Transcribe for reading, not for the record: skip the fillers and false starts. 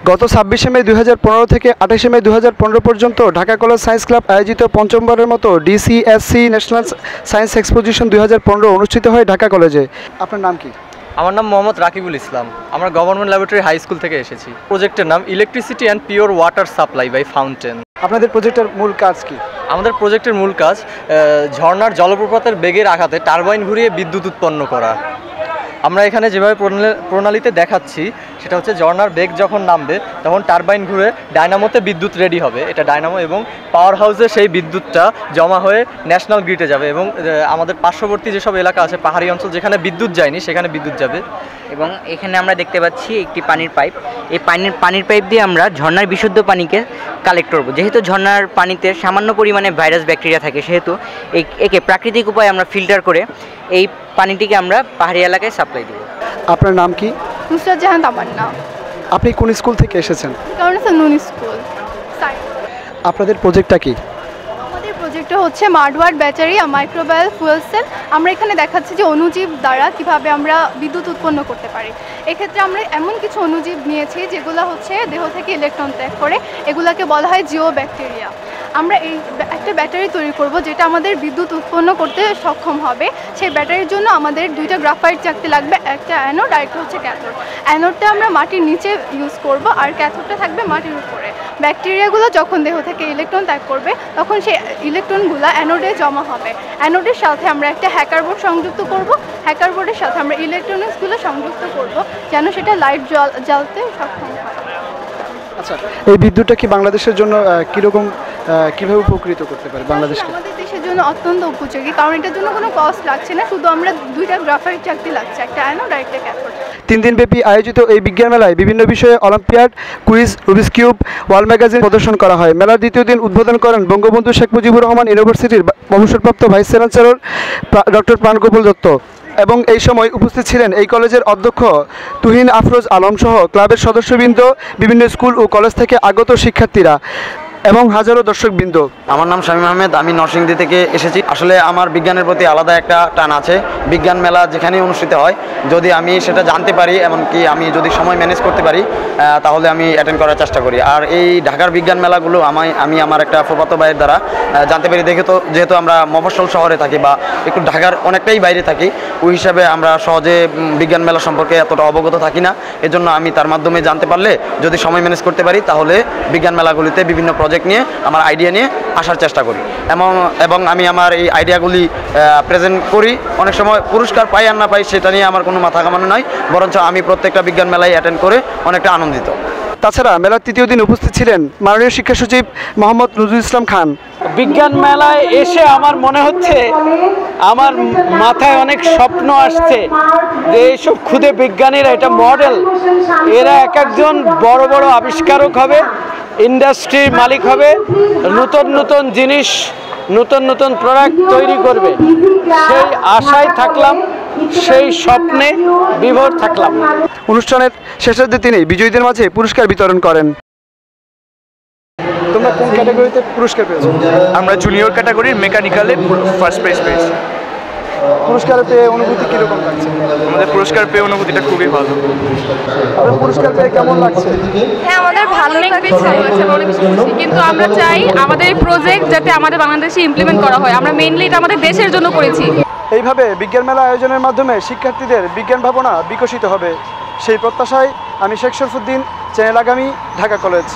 গত 26শে মে 2015 থেকে 28শে মে 2015 পর্যন্ত ঢাকা কলেজ সায়েন্স ক্লাব আয়োজিত পঞ্চমবারের মতো ডিসিএসসি ন্যাশনাল সায়েন্স এক্সপোজিশন 2015 অনুষ্ঠিত হয় ঢাকা কলেজে। আপনার নাম কি? আমার নাম মোহাম্মদ রাকিবুল ইসলাম। আমরা গভর্নমেন্ট ল্যাবরেটরি হাই স্কুল থেকে এসেছি। প্রজেক্টের নাম electricity and pure water supply by fountain. আপনাদের প্রজেক্টের মূল কাজ কি? আমাদের প্রজেক্টের মূল কাজ ঝর্ণার জলপ্রপাতের বেগের আঘাতে টারবাইন ঘুরিয়ে বিদ্যুৎ উৎপন্ন করা। আমরা এখানে যেভাবে প্রণালীতে দেখাচ্ছি সেটা হচ্ছে ঝর্ণার বেগ যখন নামবে তখন টারবাইন ঘুরে ডায়নামোতে বিদ্যুৎ রেডি হবে। এটা ডায়নামো এবং পাওয়ার হাউসে সেই বিদ্যুৎটা জমা হয়ে ন্যাশনাল গ্রিডে যাবে এবং আমাদের পার্শ্ববর্তী যেসব এলাকা আছে পাহাড়ি অঞ্চল যেখানে বিদ্যুৎ যায়নি সেখানে বিদ্যুৎ যাবে। এবং এখানে আমরা দেখতে পাচ্ছি একটি পানির পাইপ। এই পানির পাইপ দিয়ে আমরা ঝর্ণার বিশুদ্ধ পানিকে কালেক্ট করব। যেহেতু ঝর্ণার পানিতে সামান্য পরিমাণে ভাইরাস ব্যাকটেরিয়া থাকে সেহেতু একে প্রাকৃতিক উপায়ে আমরা ফিল্টার করে এই পানিটিকে আমরা পাহাড়ি এলাকায় সাপ্লাই দেব। আপনার নাম কি? নুসরাত জাহান তামান্না। আপনি কোন স্কুল থেকে এসেছেন? নুন স্কুল। আপনাদের প্রজেক্টটা কি? আমাদের প্রজেক্টটা হচ্ছে মাডওয়ার্ড ব্যাটারি আর মাইক্রোবায়াল ফুয়েল সেল। আমরা এখানে দেখাচ্ছি যে অণুজীব দ্বারা কিভাবে আমরা বিদ্যুৎ উৎপন্ন করতে পারি। এক্ষেত্রে আমরা এমন কিছু অণুজীব নিয়েছি যেগুলো হচ্ছে দেহ থেকে ইলেকট্রন ত্যাগ করে, এগুলাকে বলা হয় জিও ব্যাকটেরিয়া। আমরা এই একটা ব্যাটারি তৈরি করব যেটা আমাদের বিদ্যুৎ উৎপন্ন করতে সক্ষম হবে। সেই ব্যাটারির জন্য আমাদের দুইটা গ্রাফাইট চাকতি লাগবে, একটা অ্যানোড আর একটা হচ্ছে ক্যাথোড। অ্যানোডটা আমরা মাটির নিচে ইউজ করব আর ক্যাথোডটা থাকবে মাটির উপরে। ব্যাকটেরিয়াগুলো যখন দেহ থেকে ইলেকট্রন ত্যাগ করবে তখন সেই ইলেকট্রনগুলো অ্যানোডে জমা হবে। অ্যানোডের সাথে আমরা একটা হ্যাকার বোর্ড সংযুক্ত করব। হ্যাকার বোর্ডের সাথে আমরা ইলেকট্রনিক্সগুলো সংযুক্ত করব যেন সেটা লাইট জ্বালতে সক্ষম হয়। আচ্ছা, এই বিদ্যুৎটা কি বাংলাদেশের জন্য কিভাবে উপকৃত করতে পারে বাংলাদেশকে? আমাদের দেশের জন্য অত্যন্ত উপযোগী, কারণ এটার জন্য কোনো কস্ট লাগছে না, শুধু আমরা দুইটা গ্রাফাইট চাকতি লাগছে, একটা অ্যানোড আর একটা ক্যাথোড। 3 দিনব্যাপী আয়োজিত এই বিজ্ঞান মেলায় বিভিন্ন বিষয়ে olympiad, quiz, Rubik's cube, wall magazine প্রদর্শন করা হয়। মেলার দ্বিতীয় দিন উদ্বোধন করেন বঙ্গবন্ধু শেখ মুজিবুর রহমান ইউনিভার্সিটির অবসরপ্রাপ্ত vice chancellor doctor Prangopal Dutta. এবং এই সময় উপস্থিত ছিলেন এই কলেজের অধ্যক্ষ তুহিন আফরোজ আলম সহ ক্লাবের সদস্যবৃন্দ, বিভিন্ন স্কুল ও কলেজ থেকে আগত শিক্ষার্থীরা এবং হাজারো দর্শকবৃন্দ। আমার নাম শামীম আহমেদ, আমি নরসিংদী থেকে এসেছি। আসলে আমার বিজ্ঞানের প্রতি আলাদা একটা টান আছে। বিজ্ঞান মেলা যেখানেই অনুষ্ঠিত হয় যদি আমি সেটা জানতে পারি, এমনকি আমি যদি সময় ম্যানেজ করতে পারি তাহলে আমি অ্যাটেন্ড করার চেষ্টা করি। আর এই ঢাকার বিজ্ঞান মেলাগুলো আমি আমার একটা ফুফাতো ভাইয়ের দ্বারা জানতে পারি। যেহেতু আমরা মফস্বল শহরে থাকি বা একটু ঢাকার অনেকটাই বাইরে থাকি, ওই হিসাবে আমরা সহজে বিজ্ঞান মেলা সম্পর্কে এতটা অবগত থাকি না। এজন্য আমি তার মাধ্যমে জানতে পারলে যদি সময় ম্যানেজ করতে পারি তাহলে বিজ্ঞান মেলাগুলিতে বিভিন্ন প্রজেক্ট নিয়ে আমার আইডিয়া নিয়ে আসার চেষ্টা করি এবং আমি আমার এই আইডিয়াগুলি প্রেজেন্ট করি। অনেক সময় পুরস্কার পাই আর না পাই সেটা নিয়ে আমার কোনো মাথা ঘামানো নয়, বরঞ্চ আমি প্রত্যেকটা বিজ্ঞান মেলায় অ্যাটেন্ড করে অনেকটা আনন্দিত। তাছাড়া মেলার তৃতীয় দিন উপস্থিত ছিলেন মাননীয় শিক্ষা সচিব মোহাম্মদ নজরুল ইসলাম খান। বিজ্ঞান মেলায় এসে আমার মনে হচ্ছে আমার মাথায় অনেক স্বপ্ন আসছে যে এইসব ক্ষুদে বিজ্ঞানীরা এটা মডেল, এরা এক একজন বড় বড় আবিষ্কারক হবে, ইন্ডাস্ট্রির মালিক হবে, নতুন নতুন জিনিস, নতুন নতুন প্রোডাক্ট তৈরি করবে। সেই আশায় থাকলাম, সেই স্বপ্নে বিভোর থাকলাম। অনুষ্ঠানের শেষের দিনে তিনি বিজয়ীদের মাঝে পুরস্কার বিতরণ করেন। তোমরা কোন ক্যাটাগরিতে পুরস্কার পেয়েছো? আমরা জুনিয়র ক্যাটাগরির মেকানিক্যালে ফার্স্ট প্রাইজ পেয়েছি। পুরস্কার পেয়ে অনুভূতি কীরকম লাগছে? আমাদের পুরস্কার পেয়ে অনুভূতিটা খুবই ভালো। আপনার পুরস্কার পেয়ে কেমন লাগছে? হ্যাঁ, আমাদের ভালো লাগছে, অনেক খুশি। কিন্তু আমরা চাই আমাদের এই প্রজেক্ট যাতে আমাদের বাংলাদেশে ইমপ্লিমেন্ট করা হয়। আমরা মেইনলি এটা আমাদের দেশের জন্য করেছি। এইভাবে বিজ্ঞান মেলা আয়োজনের মাধ্যমে শিক্ষার্থীদের বিজ্ঞান ভাবনা বিকশিত হবে, সেই প্রত্যাশায় আমি শেখ শরফুদ্দিন, চ্যানেল আগামী, ঢাকা কলেজ।